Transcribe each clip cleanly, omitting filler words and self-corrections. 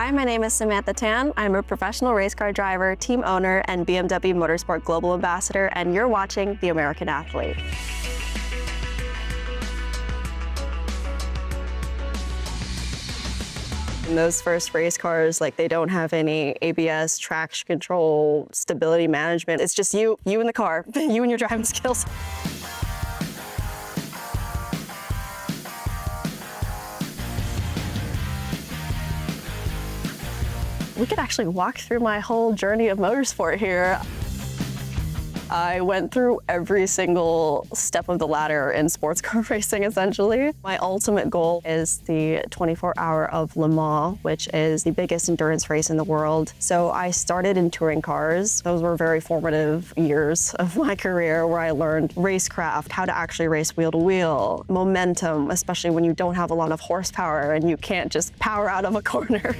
Hi, my name is Samantha Tan. I'm a professional race car driver, team owner, and BMW Motorsport Global Ambassador, and you're watching The American Athlete. In those first race cars, they don't have any ABS, traction control, stability management. It's just you in the car, you and your driving skills. We could actually walk through my whole journey of motorsport here. I went through every single step of the ladder in sports car racing, essentially. My ultimate goal is the 24-hour of Le Mans, which is the biggest endurance race in the world. So I started in touring cars. Those were very formative years of my career where I learned racecraft, how to actually race wheel to wheel, momentum, especially when you don't have a lot of horsepower and you can't just power out of a corner.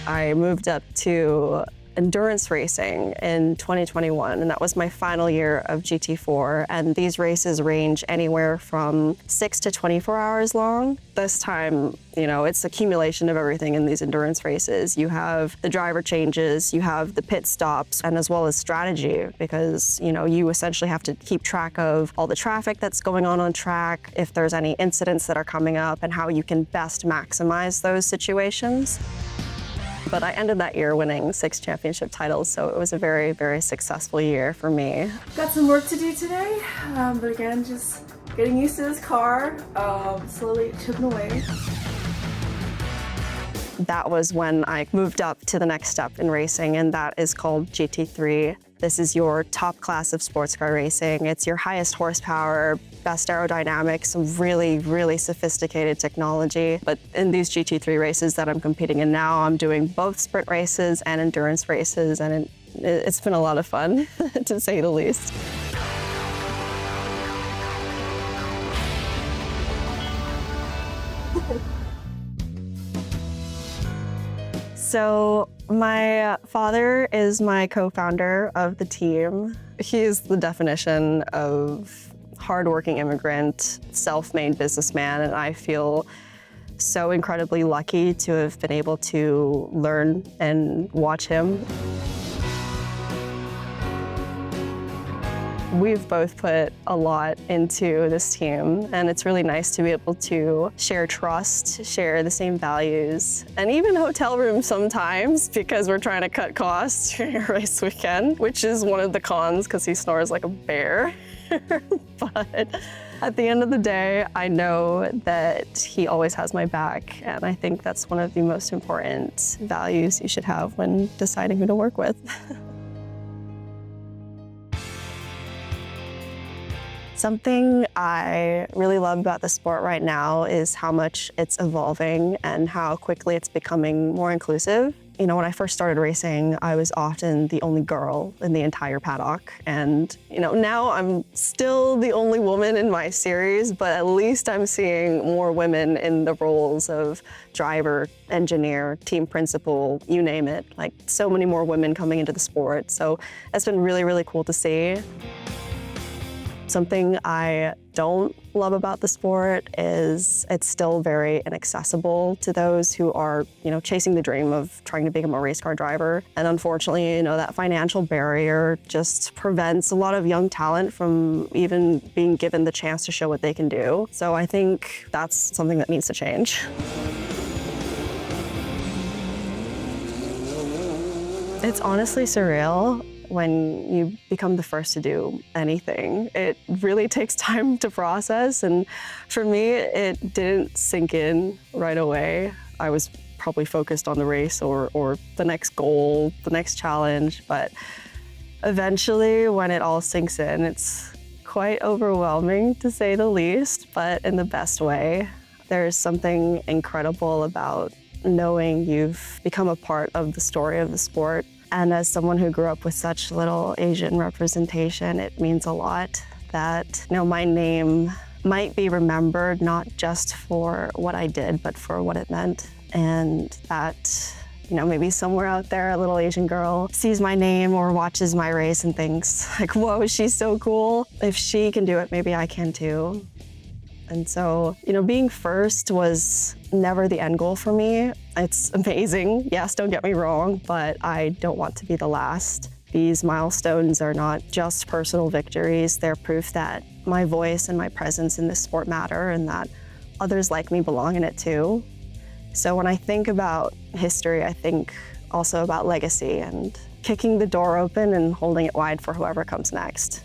I moved up to endurance racing in 2021, and that was my final year of GT4. And these races range anywhere from 6 to 24 hours long. This time, it's accumulation of everything in these endurance races. You have the driver changes, you have the pit stops, and as well as strategy, because, you essentially have to keep track of all the traffic that's going on track, if there's any incidents that are coming up, and how you can best maximize those situations. But I ended that year winning 6 championship titles, so it was a very, very successful year for me. Got some work to do today, but again, just getting used to this car, slowly chipping away. That was when I moved up to the next step in racing, and that is called GT3. This is your top class of sports car racing. It's your highest horsepower, best aerodynamics, some really, really sophisticated technology. But in these GT3 races that I'm competing in now, I'm doing both sprint races and endurance races, and it's been a lot of fun, to say the least. So my father is my co-founder of the team. He's the definition of hardworking immigrant, self-made businessman, and I feel so incredibly lucky to have been able to learn and watch him. We've both put a lot into this team, and it's really nice to be able to share trust, share the same values, and even hotel rooms sometimes because we're trying to cut costs during a race weekend, which is one of the cons because he snores like a bear. But at the end of the day, I know that he always has my back, and I think that's one of the most important values you should have when deciding who to work with. Something I really love about the sport right now is how much it's evolving and how quickly it's becoming more inclusive. When I first started racing, I was often the only girl in the entire paddock. And, now I'm still the only woman in my series, but at least I'm seeing more women in the roles of driver, engineer, team principal, you name it. So many more women coming into the sport. So it's been really, really cool to see. Something I don't love about the sport is it's still very inaccessible to those who are, chasing the dream of trying to become a race car driver. And unfortunately, that financial barrier just prevents a lot of young talent from even being given the chance to show what they can do. So I think that's something that needs to change. It's honestly surreal. When you become the first to do anything, it really takes time to process. And for me, it didn't sink in right away. I was probably focused on the race or the next goal, the next challenge. But eventually, when it all sinks in, it's quite overwhelming, to say the least, but in the best way. There's something incredible about knowing you've become a part of the story of the sport. And as someone who grew up with such little Asian representation, it means a lot that, my name might be remembered not just for what I did, but for what it meant. And that, maybe somewhere out there, a little Asian girl sees my name or watches my race and thinks like, whoa, she's so cool. If she can do it, maybe I can too. And so, being first was never the end goal for me. It's amazing. Yes, don't get me wrong, but I don't want to be the last. These milestones are not just personal victories. They're proof that my voice and my presence in this sport matter and that others like me belong in it too. So when I think about history, I think also about legacy and kicking the door open and holding it wide for whoever comes next.